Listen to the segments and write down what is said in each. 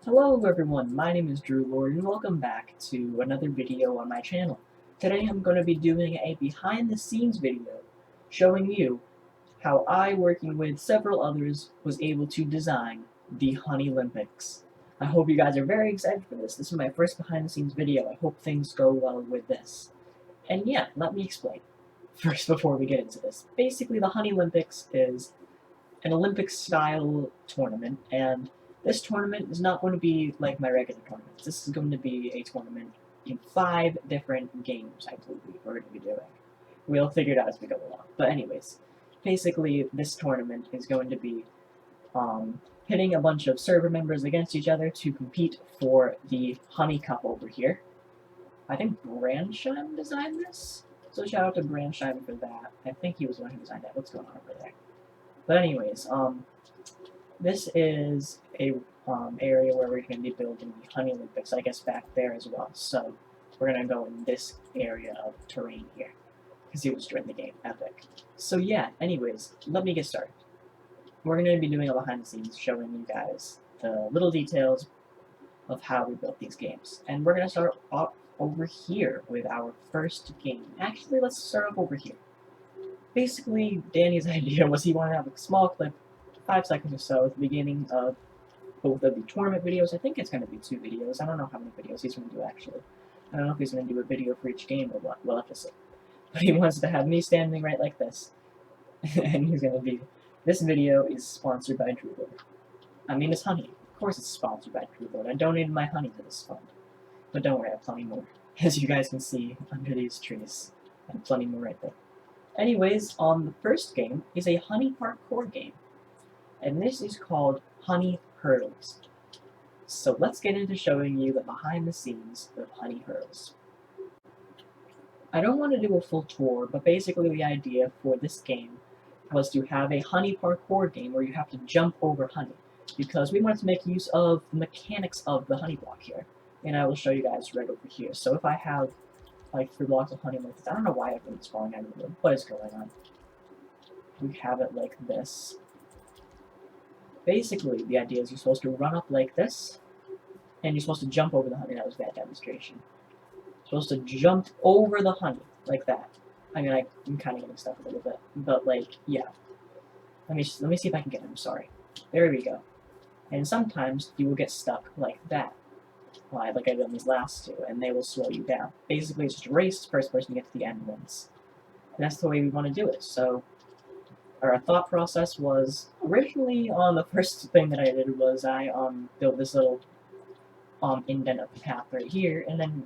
Hello everyone, my name is Drew Lord and welcome back to another video on my channel. Today I'm going to be doing a behind the scenes video showing you how I, working with several others, was able to design the HoneyLympics. I hope you guys are very excited for this. This is my first behind the scenes video. I hope things go well with this. And yeah, let me explain first before we get into this. Basically, the HoneyLympics is an Olympic style tournament, and this tournament is not going to be like my regular tournaments. This is going to be a tournament in 5 different games, I believe we're going to be doing. We'll figure it out as we go along. But anyways, basically this tournament is going to be pitting a bunch of server members against each other to compete for the Honey Cup over here. I think Brandsheim designed this, so shout out to Brandsheim for that. I think he was the one who designed that. What's going on over there? But anyways, this is a area where we're going to be building the HoneyLympics, I guess back there as well. So we're going to go in this area of terrain here, because it was during the game. Epic. So yeah, anyways, let me get started. We're going to be doing a behind the scenes, showing you guys the little details of how we built these games. And we're going to start off over here with our first game. Actually, let's start off over here. Basically, Danny's idea was he wanted to have a small clip, 5 seconds or so, at the beginning of both of the tournament videos. I think it's going to be 2 videos. I don't know how many videos he's going to do, actually. I don't know if he's going to do a video for each game or what. We'll have to see. But he wants to have me standing right like this. And he's going to be... This video is sponsored by Drew Lord. I mean, it's honey. Of course it's sponsored by Drew Lord. I donated my honey to this fund. But don't worry, I have plenty more. As you guys can see under these trees. I have plenty more right there. Anyways, the first game is a honey parkour game, and this is called Honey Hurdles. So let's get into showing you the behind the scenes of Honey Hurdles. I don't want to do a full tour, but basically the idea for this game was to have a honey parkour game where you have to jump over honey, because we wanted to make use of the mechanics of the honey block here, and I will show you guys right over here. So if I have like 3 blocks of honey like this. I don't know why everything's falling out of the room. What is going on? We have it like this. Basically, the idea is you're supposed to run up like this, and you're supposed to jump over the honey. That was that demonstration. You're supposed to jump over the honey, like that. I mean, I'm kind of getting stuck a little bit, but like, yeah. Let me see if I can get him. Sorry. There we go. And sometimes you will get stuck like that. Like I did on these last 2, and they will slow you down. Basically, it's just a race, first person to get to the end wins. And that's the way we want to do it. So, our thought process was, originally, the first thing that I did was I, built this little, indent of the path right here, and then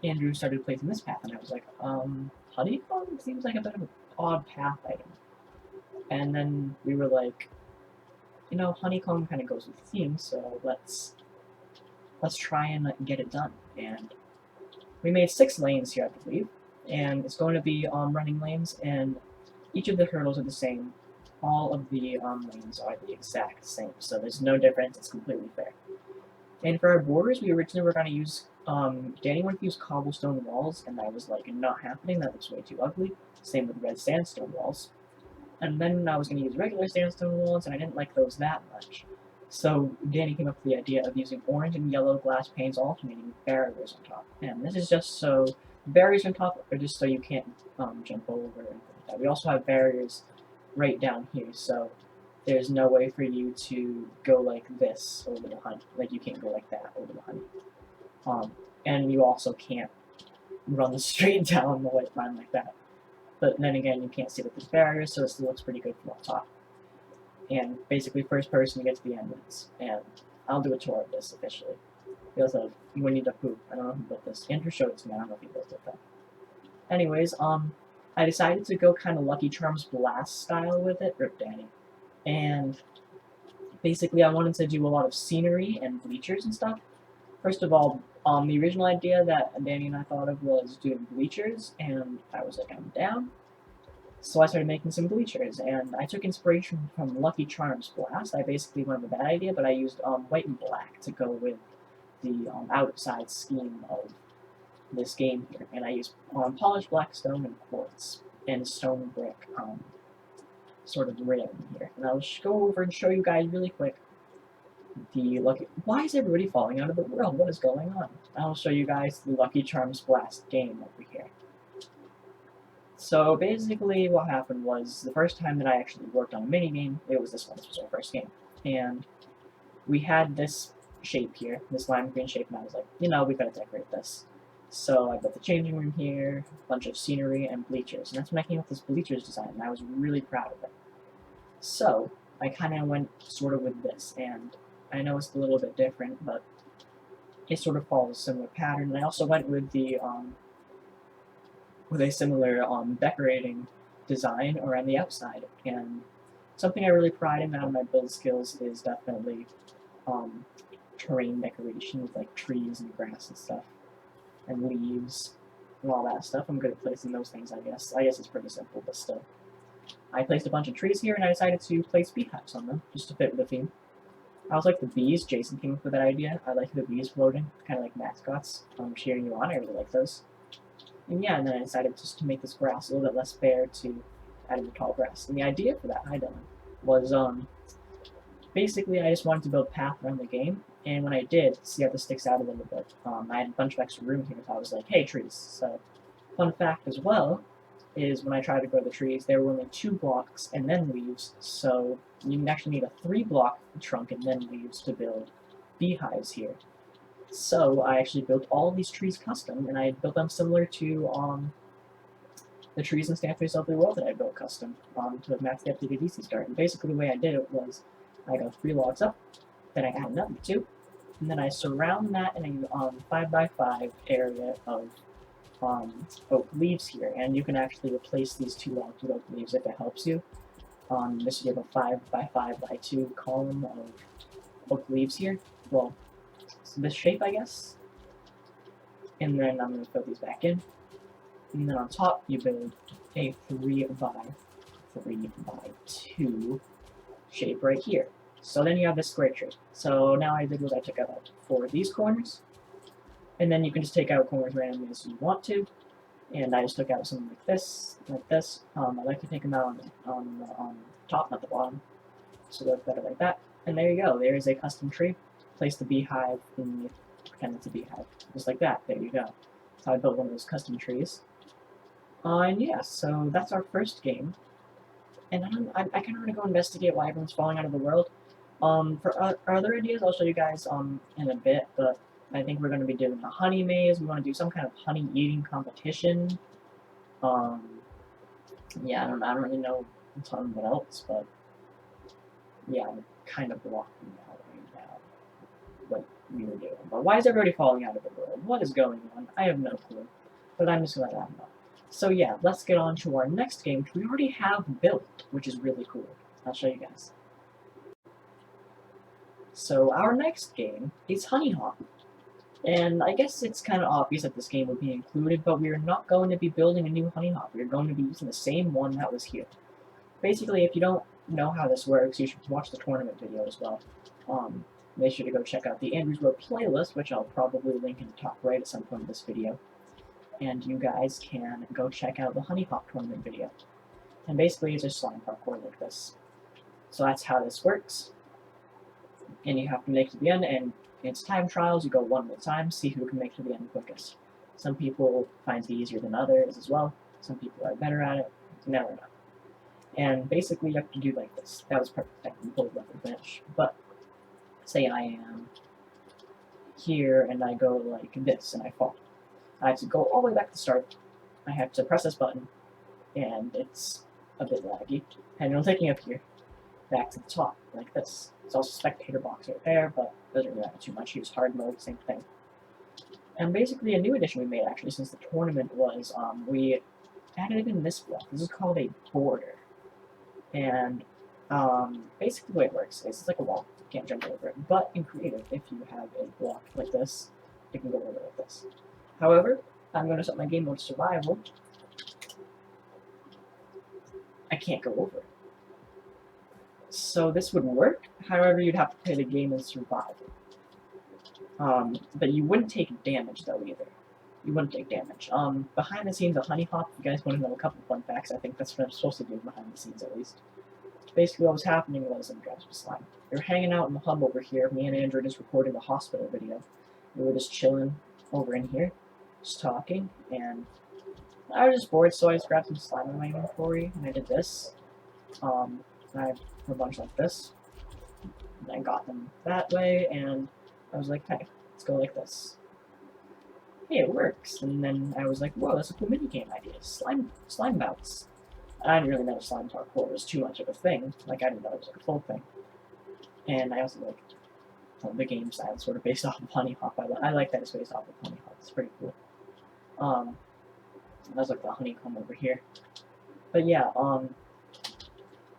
Andrew started placing this path, and I was like, honeycomb seems like a bit of an odd path item. And then we were like, you know, honeycomb kind of goes with the theme, so let's try and get it done. And we made 6 lanes here, I believe, and it's going to be running lanes, and each of the hurdles are the same. All of the lanes are the exact same, so there's no difference. It's completely fair. And for our borders, we originally were going to use Danny wanted to use cobblestone walls, and that was like not happening. That looks way too ugly. Same with red sandstone walls. And then I was going to use regular sandstone walls, and I didn't like those that much. So Danny came up with the idea of using orange and yellow glass panes alternating with barriers on top. And this is just so barriers on top are just so you can't jump over and things like that. We also have barriers right down here, so there's no way for you to go like this over the honey. Like you can't go like that over the honey. And you also can't run straight down the white line like that. But then again, you can't see that there's barriers, so it still looks pretty good from up top. And basically, first person to get to the end wins. And I'll do a tour of this officially. We also have Winnie the Pooh. I don't know who built this. Andrew showed it to me. I don't know if he built it though. Anyways, I decided to go kind of Lucky Charms Blast style with it. Rip Danny. And basically, I wanted to do a lot of scenery and bleachers and stuff. First of all, the original idea that Danny and I thought of was doing bleachers, and I was like, I'm down. So I started making some bleachers, and I took inspiration from Lucky Charms Blast. I basically went with that idea, but I used white and black to go with the outside scheme of this game here. And I used polished black stone and quartz and stone brick sort of rim here. And I'll just go over and show you guys really quick the lucky. Why is everybody falling out of the world? What is going on? I'll show you guys the Lucky Charms Blast game over here. So basically, what happened was the first time that I actually worked on a mini game, it was this one. This was our first game, and we had this shape here, this lime green shape, and I was like, you know, we gotta decorate this. So I built the changing room here, a bunch of scenery and bleachers, and that's when I came up with this bleachers design, and I was really proud of it. So I kind of went sort of with this, and I know it's a little bit different, but it sort of follows a similar pattern. And I also went with the with a similar decorating design around the outside, and something I really pride in out of my build skills is definitely terrain decoration with like trees and grass and stuff, and leaves and all that stuff. I'm good at placing those things, I guess. I guess it's pretty simple, but still. I placed a bunch of trees here, and I decided to place beehives on them, just to fit with the theme. I was like the bees. Jason came up with that idea. I like the bees floating, kind of like mascots, cheering you on. I really like those. And yeah, and then I decided just to make this grass a little bit less bare to add in the tall grass. And the idea for that item was, basically I just wanted to build a path around the game, and when I did, see how this sticks out a little bit. I had a bunch of extra room here, so I was like, hey, trees. So, fun fact as well, is when I tried to grow the trees, there were only 2 blocks and then leaves, so you actually need a 3-block trunk and then leaves to build beehives here. So I actually built all these trees custom, and I built them similar to the trees in Stand for Yourself the World that I built custom to match the updated DC start. And basically the way I did it was I go 3 logs up, then I add another 2, and then I surround that in a 5x5 area of oak leaves here, and you can actually replace these 2 logs with oak leaves if it helps you. This you have a 5x5x2 column of oak leaves here. Well, so this shape, I guess. And then I'm going to fill these back in. And then on top, you build a 3x3x2 shape right here. So then you have this square tree. So now I did was I took out 4 of these corners. And then you can just take out corners randomly as you want to. And I just took out something like this, like this. I like to take them out on the top, not the bottom. So they're better like that. And there you go. There is a custom tree. Place the beehive in the, pretend it's a beehive. Just like that. There you go. So I built one of those custom trees. And yeah, so that's our first game. And I kind of want to go investigate why everyone's falling out of the world. For our other ideas, I'll show you guys in a bit, but I think we're going to be doing a honey maze. We want to do some kind of honey eating competition. Yeah, I don't really know a ton what else, but yeah, I'm kind of blocking out right now what we were doing. But why is everybody falling out of the world? What is going on? I have no clue, but I'm just going to let them know. So yeah, let's get on to our next game, which we already have built, which is really cool. I'll show you guys. So our next game is Honey Hop. And I guess it's kind of obvious that this game would be included, but we're not going to be building a new Honey Hop. We're going to be using the same one that was here. Basically, if you don't know how this works, you should watch the tournament video as well. Make sure to go check out the AnDrew's playlist, which I'll probably link in the top right at some point in this video. And you guys can go check out the Honey Hop tournament video. And basically, it's just slime parkour like this. So that's how this works. And you have to make it to the end, and it's time trials. You go one at a time, see who can make it to the end quickest. Some people find it easier than others as well. Some people are better at it. You never know. And basically, you have to do like this. That was perfect. I can pull left and finish. But say I am here, and I go like this, and I fall. I have to go all the way back to the start. I have to press this button, and it's a bit laggy. And it'll take me up here, back to the top, like this. It's also spectator box right there, but doesn't really matter too much. Use hard mode, same thing. And basically, a new addition we made actually since the tournament was we added in this block. This is called a border, and basically the way it works is it's like a wall. You can't jump over it. But in creative, if you have a block like this, you can go over it like this. However, I'm going to set my game mode to survival. I can't go over it. So this would work, however you'd have to play the game and survive. But you wouldn't take damage though either. You wouldn't take damage. Behind the scenes of Honey Hop, if you guys want to know a couple of fun facts, I think that's what I'm supposed to do behind the scenes at least. Basically what was happening was I'm dropping slime. we were hanging out in the hub over here. Me and Andrew just recorded the hospital video. We were just chilling over in here, just talking, and I was just bored, so I just grabbed some slime in my inventory, and I did this. And I have a bunch like this. And I got them that way, and I was like, hey, let's go like this. Hey, it works. And then I was like, whoa, that's a cool minigame idea. Slime bouts. I didn't really know slime parkour was too much of a thing. Like, I didn't know it was like a full thing. And I also like the game style sort of based off of Honey Hop. I like that it's based off of Honey Hop. It's pretty cool. That's like the honeycomb over here. But yeah,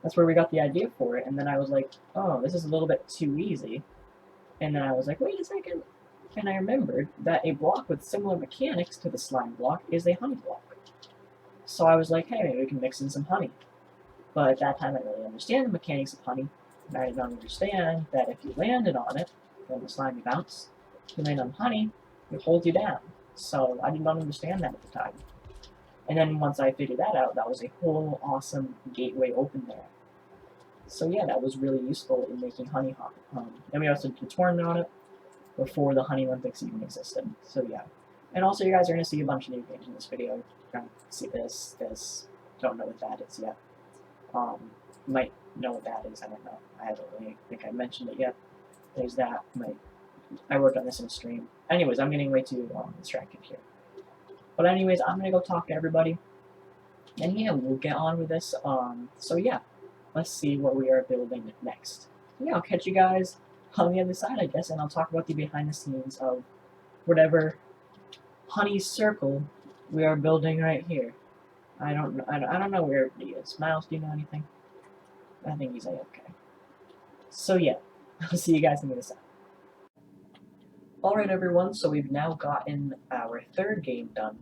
that's where we got the idea for it. And then I was like, oh, this is a little bit too easy. And then I was like, wait a second. And I remembered that a block with similar mechanics to the slime block is a honey block. So I was like, hey, maybe we can mix in some honey. But at that time, I didn't really understand the mechanics of honey. And I did not understand that if you landed on it, then the slimy bounce, if you land on honey, it holds you down. So I did not understand that at the time. And then once I figured that out, that was a whole awesome gateway open there. So yeah, that was really useful in making Honey Hop. Then we also did a tournament on it before the HoneyLympics even existed. So yeah. And also you guys are going to see a bunch of new games in this video. You're going to see this, don't know what that is yet. You might know what that is, I don't know. I don't really think I mentioned it yet. There's that. I worked on this in a stream. Anyways, I'm getting way too distracted here. But anyways, I'm going to go talk to everybody. And yeah, we'll get on with this. So yeah, let's see what we are building next. Yeah, I'll catch you guys on the other side, I guess, and I'll talk about the behind the scenes of whatever honey circle we are building right here. I don't know where he is. Miles, do you know anything? I think he's okay. So yeah, I'll see you guys on the other side. Alright everyone, so we've now gotten our third game done.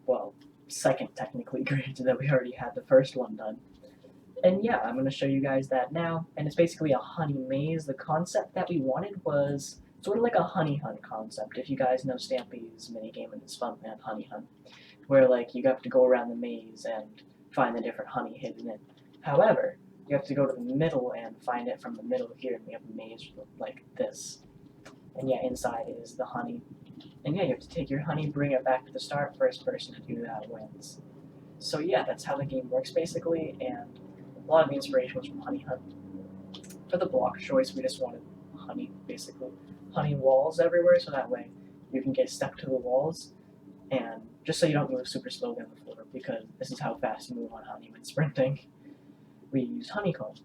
Well, second technically, granted that we already had the first one done. And yeah, I'm going to show you guys that now, and it's basically a honey maze. The concept that we wanted was sort of like a honey hunt concept, if you guys know Stampy's minigame in this Fun Man Honey Hunt, where like you have to go around the maze and find the different honey hidden in. However, you have to go to the middle and find it from the middle here, and we have a maze like this. And yeah, inside is the honey. And yeah, you have to take your honey, bring it back to the start. First person to do that wins. So yeah, that's how the game works basically, and a lot of the inspiration was from Honey Hunt. For the block choice, we just wanted honey, basically. Honey walls everywhere, so that way you can get stuck to the walls, and just so you don't move super slowly on the floor, because this is how fast you move on honey when sprinting. We used honeycomb.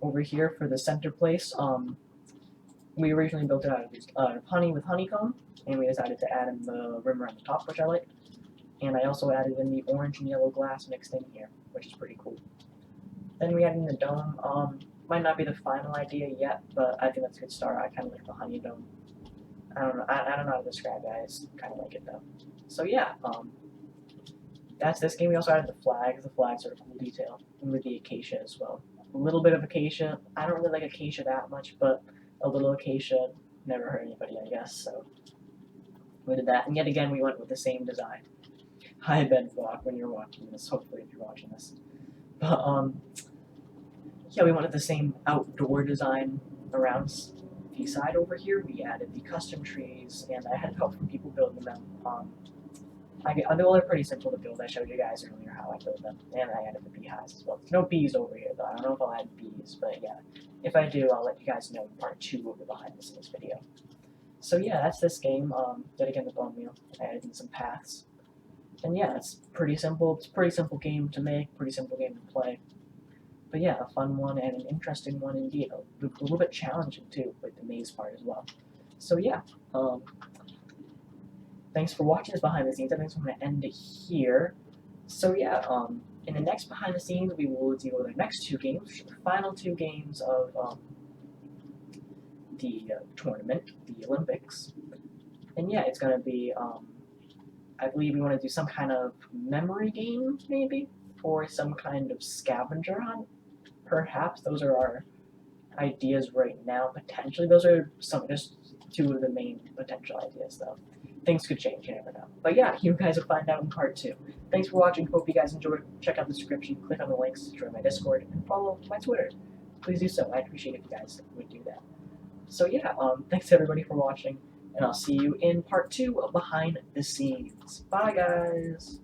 Over here for the center place, we originally built it out of honey with honeycomb, and we decided to add in the rim around the top, which I like. And I also added in the orange and yellow glass mixed in here, which is pretty cool. Then we added in the dome. Might not be the final idea yet, but I think that's a good start. I kind of like the honey dome. I don't know. I don't know how to describe it. I just kind of like it though. So yeah, that's this game. We also added the flags. The flags are a cool detail. And with the acacia as well. A little bit of acacia. I don't really like acacia that much, but a little acacia never hurt anybody, I guess. So we did that, and yet again we went with the same design. Hi Ben Vlog when you're watching this. Hopefully, if you're watching this. But yeah, we wanted the same outdoor design around the side over here. We added the custom trees, and I had help from people building them. They're pretty simple to build. I showed you guys earlier how I built them, and I added the beehives as well. There's no bees over here, though. I don't know if I'll add bees, but yeah. If I do, I'll let you guys know in part 2 of the behind the scenes video. So yeah, that's this game. Yet again, the bone meal. I added in some paths. And yeah, it's pretty simple. It's a pretty simple game to make, pretty simple game to play. But yeah, a fun one and an interesting one indeed. A little bit challenging too, with the maze part as well. So yeah, thanks for watching this behind the scenes. I think I'm going to end it here. So yeah, in the next behind the scenes, we will deal with our next 2 games, which are the final 2 games of the tournament, the Olympics. And yeah, it's going to be, I believe we want to do some kind of memory game, maybe? Or some kind of scavenger hunt? Perhaps. Those are our ideas right now, potentially. Those are just 2 of the main potential ideas, though. Things could change, you never know. But yeah, you guys will find out in part 2. Thanks for watching, hope you guys enjoyed. Check out the description, click on the links to join my Discord, and follow my Twitter. please do so. I'd appreciate if you guys would do that. So yeah, thanks everybody for watching, and I'll see you in part 2 of Behind the Scenes. Bye guys!